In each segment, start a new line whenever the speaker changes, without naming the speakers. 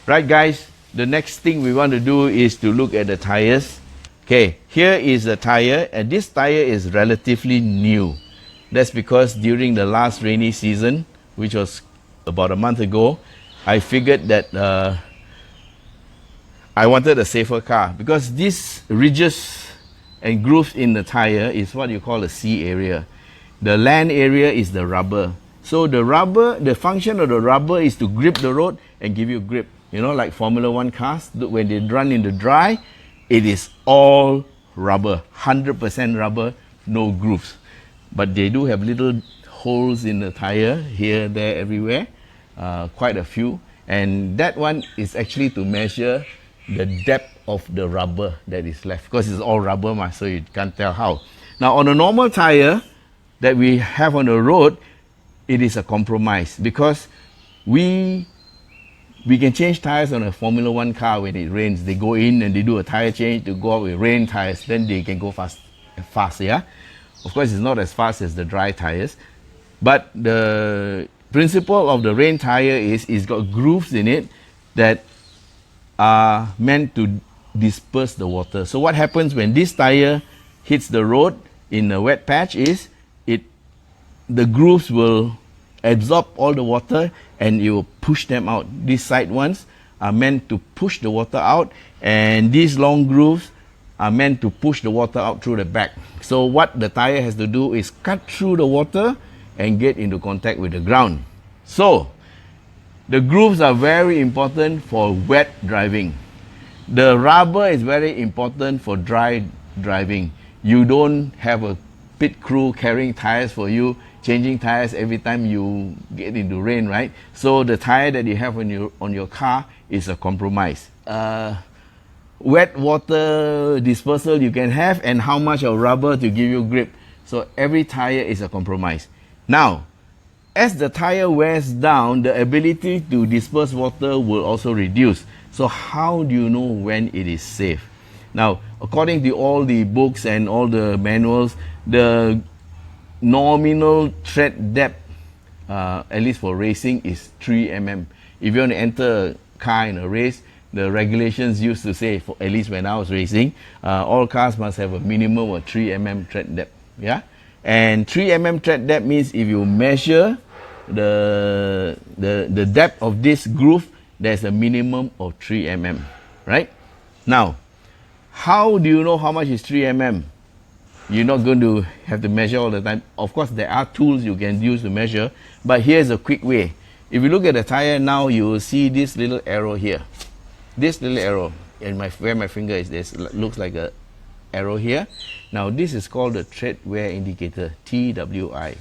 Right, guys, the next thing we want to do is to look at the tires. Okay, here is the tire, and this tire is relatively new. That's because during the last rainy season, which was about a month ago, I figured that I wanted a safer car, because these ridges and grooves in the tire is what you call the C area. The land area is the rubber. So the rubber, the function of the rubber is to grip the road and give you grip. You know, like Formula One cars, when they run in the dry, it is all rubber, 100% rubber, no grooves. But they do have little holes in the tire, here, there, everywhere, quite a few. And that one is actually to measure the depth of the rubber that is left, because it's all rubber, so you can't tell how. Now, on a normal tire that we have on the road, it is a compromise, because we can change tires on a Formula One car when it rains. They go in and they do a tire change to go out with rain tires, then they can go fast, yeah? Of course, it's not as fast as the dry tires, but the principle of the rain tire is it's got grooves in it that are meant to disperse the water. So what happens when this tire hits the road in a wet patch is the grooves will absorb all the water and it will push them out. These side ones are meant to push the water out, and these long grooves are meant to push the water out through the back. So what the tire has to do is cut through the water and get into contact with the ground. So the grooves are very important for wet driving. The rubber is very important for dry driving. You don't have a pit crew carrying tires for you, changing tires every time you get into rain, right? So the tire that you have on your car is a compromise. Wet water dispersal you can have, and how much of rubber to give you grip. So every tire is a compromise. Now, as the tire wears down, the ability to disperse water will also reduce. So how do you know when it is safe? Now, according to all the books and all the manuals, the nominal tread depth, at least for racing, is 3 mm. If you want to enter a car in a race, the regulations used to say, for, at least when I was racing, all cars must have a minimum of 3 mm tread depth. Yeah, and 3 mm tread depth means if you measure the depth of this groove, there's a minimum of 3 mm, right? Now, how do you know how much is 3 mm? You're not going to have to measure all the time. Of course, there are tools you can use to measure, but here's a quick way. If you look at the tire now, you will see this little arrow here. This little arrow, and where my finger is, this looks like a arrow here. Now, this is called the tread wear indicator, TWI.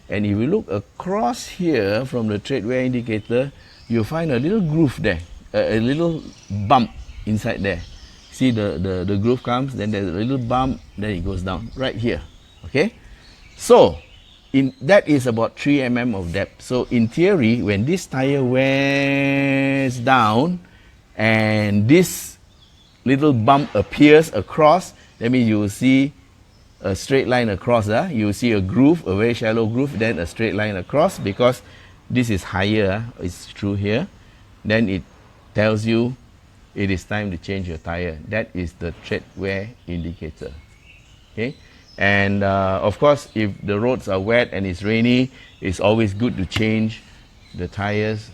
And if you look across here from the tread wear indicator, you'll find a little groove there, a little bump inside there. See the groove comes, then there's a little bump, then it goes down right here. Okay, so that is about 3 mm of depth. So in theory, when this tire wears down and this little bump appears across, that means you will see a straight line across. You will see a groove, a very shallow groove, then a straight line across, because this is higher, it's through here. Then it tells you it is time to change your tire. That is the tread wear indicator. Okay, and of course, if the roads are wet and it's rainy, it's always good to change the tires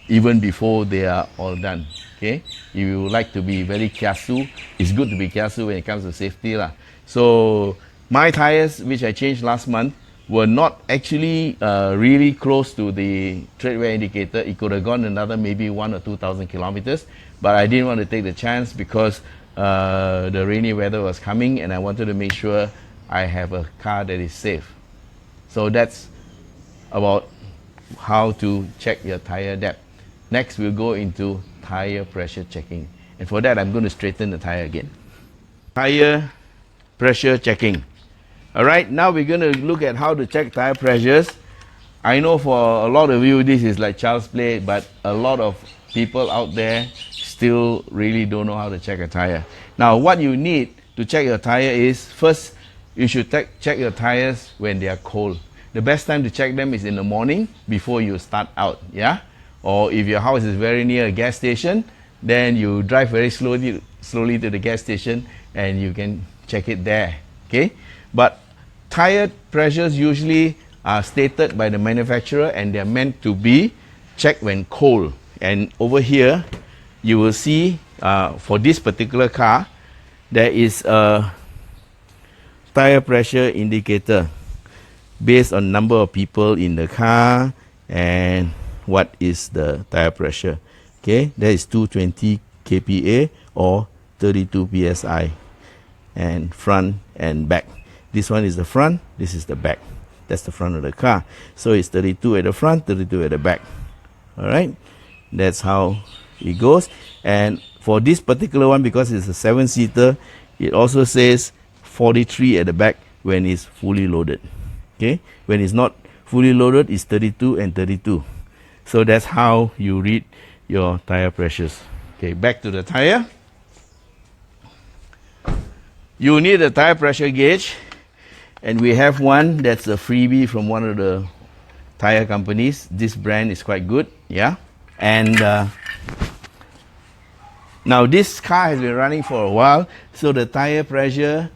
even before they are all done. Okay, if you would like to be very kiasu, it's good to be kiasu when it comes to safety lah. So my tires, which I changed last month, were not actually really close to the tread wear indicator. It could have gone another maybe 1,000 or 2,000 kilometers, but I didn't want to take the chance because the rainy weather was coming and I wanted to make sure I have a car that is safe. So that's about how to check your tire depth. Next, we'll go into tire pressure checking. And for that, I'm going to straighten the tire again. Tire pressure checking. Alright, now we're going to look at how to check tire pressures. I know for a lot of you this is like child's play, but a lot of people out there still really don't know how to check a tire. Now what you need to check your tire is, first you should check your tires when they are cold. The best time to check them is in the morning before you start out, yeah? or if your house is very near a gas station, then you drive very slowly to the gas station and you can check it there. Okay, but tire pressures usually are stated by the manufacturer and they are meant to be checked when cold. And over here you will see for this particular car there is a tire pressure indicator based on number of people in the car and what is the tire pressure. Okay, that is 220 kPa or 32 psi, and front and back. This one is the front, this is the back. That's the front of the car. So it's 32 at the front, 32 at the back. Alright, that's how it goes. And for this particular one, because it's a 7-seater, it also says 43 at the back when it's fully loaded. Okay, when it's not fully loaded, it's 32 and 32. So that's how you read your tire pressures. Okay, back to the tire. You need a tire pressure gauge, and we have one that's a freebie from one of the tire companies. This brand is quite good, yeah. And now this car has been running for a while, so the tire pressure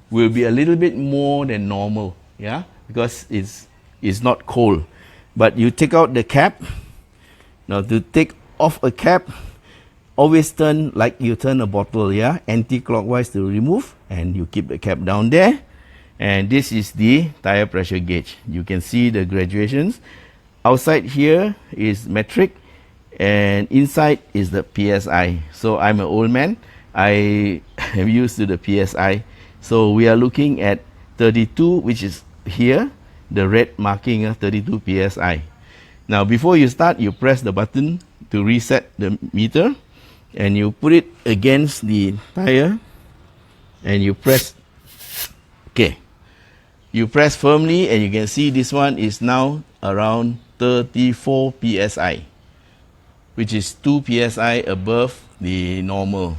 will be a little bit more than normal, yeah, because it's not cold. But you take out the cap. Now to take off a cap, always turn like you turn a bottle, yeah, anti-clockwise to remove, and you keep the cap down there. And this is the tire pressure gauge. You can see the graduations. Outside here is metric, and inside is the PSI. So I'm an old man, I am used to the PSI. So we are looking at 32, which is here, the red marking, 32 PSI. Now before you start, you press the button to reset the meter, and you put it against the tire and you press. Okay, you press firmly and you can see this one is now around 34 psi, which is 2 psi above the normal,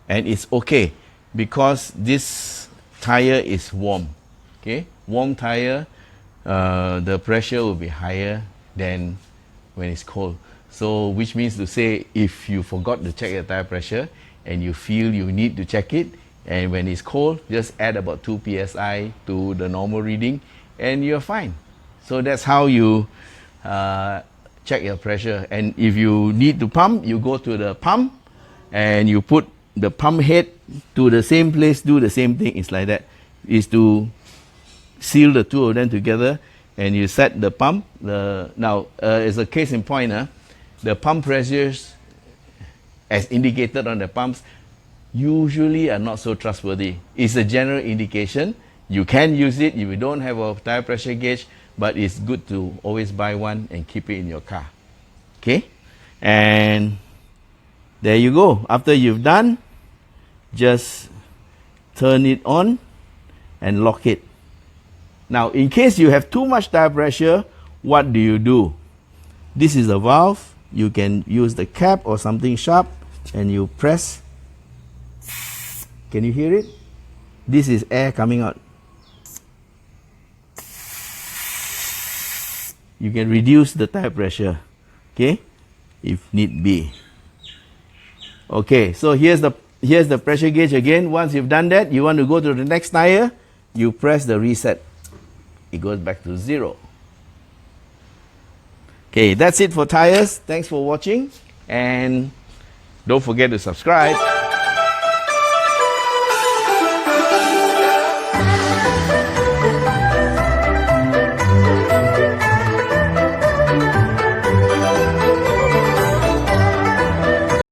and it's okay because this tire is warm. Okay, warm tire, the pressure will be higher than when it's cold. So which means to say, if you forgot to check your tire pressure and you feel you need to check it, and when it's cold, just add about 2 psi to the normal reading and you're fine. So that's how you check your pressure. And if you need to pump, you go to the pump and you put the pump head to the same place, do the same thing. It's like that. Is to seal the two of them together, and you set the pump. Now, as a case in point, the pump pressures as indicated on the pumps usually are not so trustworthy. It's a general indication. You can use it if you don't have a tire pressure gauge, but it's good to always buy one and keep it in your car. Okay, and there you go. After you've done, just turn it on and lock it. Now, in case you have too much tire pressure, what do? This is a valve. You can use the cap or something sharp and you press. Can you hear it? This is air coming out. You can reduce the tire pressure, okay, if need be. Okay, so here's the pressure gauge again. Once you've done that, you want to go to the next tire, you press the reset. It goes back to 0. Okay, that's it for tires. Thanks for watching, and don't forget to subscribe.